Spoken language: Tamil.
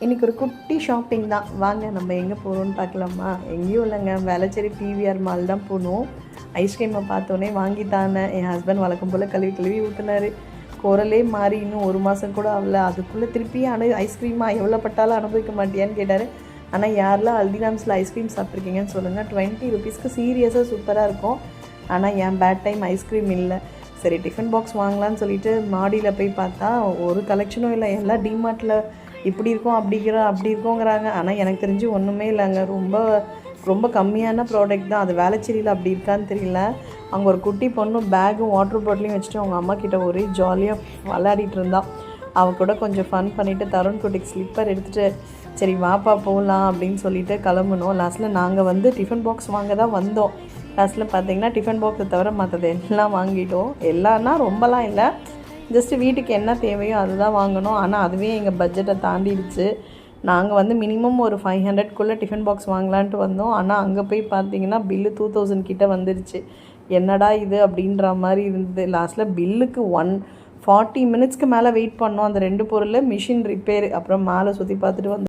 இன்றைக்கி ஒரு குட்டி ஷாப்பிங் தான். வாங்க நம்ம எங்கே போகிறோன்னு பார்க்கலாமா? எங்கேயும் இல்லைங்க, வேளச்சேரி பிவிஆர் மால் தான் போகணும். ஐஸ்கிரீமை பார்த்தோன்னே வாங்கித்தானே என் ஹஸ்பண்ட் வழக்கம் போல் கழுவி ஊற்றுனாரு. குரலே மாறி இன்னும் 1 மாதம் கூட ஆகல, அதுக்குள்ளே திருப்பி ஐஸ்கிரீமா எவ்வளோ பட்டாலும் அனுபவிக்க மாட்டியான்னு கேட்டார். ஆனால் யாரெல்லாம் ஹல்திராம்ஸில் ஐஸ்கிரீம் சாப்பிட்ருக்கீங்கன்னு சொல்லுங்கள். 20 ருபீஸ்க்கு சீரியஸாக சூப்பராக இருக்கும். ஆனால் என் பேட் டைம் ஐஸ்கிரீம் இல்லை. சரி டிஃபன் பாக்ஸ் வாங்கலான்னு சொல்லிட்டு மாடியில் போய் பார்த்தா ஒரு கலெக்ஷனும் இல்லை. எல்லாம் டிமார்ட்டில் இப்படி இருக்கும் அப்படி இருக்கோங்கிறாங்க. ஆனால் எனக்கு தெரிஞ்சு ஒன்றுமே இல்லைங்க. ரொம்ப கம்மியான ப்ராடக்ட் தான். அது வேளச்சேரியில் அப்படி இருக்கான்னு தெரியல. அங்கே ஒரு குட்டி பொண்ணு பேக்கும் வாட்டர் பாட்டிலையும் வச்சுட்டு அவங்க அம்மா கிட்ட ஒரே ஜாலியாக விளையாடிட்டு இருந்தான். அவள் கூட கொஞ்சம் ஃபன் பண்ணிவிட்டு தருண் குட்டிக்கு ஸ்லிப்பர் எடுத்துகிட்டு சரி வாப்பா போகலாம் அப்படின்னு சொல்லிட்டு கிளம்புனோம். லாஸ்ட்டில் நாங்கள் டிஃபன் பாக்ஸ் வாங்க தான் வந்தோம். லாஸ்ட்டில் பார்த்தீங்கன்னா டிஃபன் பாக்ஸை தவிர மற்றது எல்லாம் வாங்கிட்டோம். எல்லாம்னா ரொம்பலாம் இல்லை, ஜஸ்ட்டு வீட்டுக்கு என்ன தேவையோ அதுதான் வாங்கணும். ஆனால் அதுவே எங்கள் பட்ஜெட்டை தாண்டிடுச்சு. நாங்கள் மினிமம் ஒரு 500க்குள்ளே டிஃபன் பாக்ஸ் வாங்கலான்ட்டு வந்தோம். ஆனால் அங்கே போய் பார்த்தீங்கன்னா பில்லு 2000 கிட்ட வந்துருச்சு. என்னடா இது அப்படின்ற மாதிரி இருந்தது. லாஸ்ட்டில் பில்லுக்கு 140 மினிட்ஸ்க்கு மேலே வெயிட் பண்ணோம். அந்த 2 பொருள் மிஷின் ரிப்பேர். அப்புறம் மேலே சுற்றி பார்த்துட்டு வந்து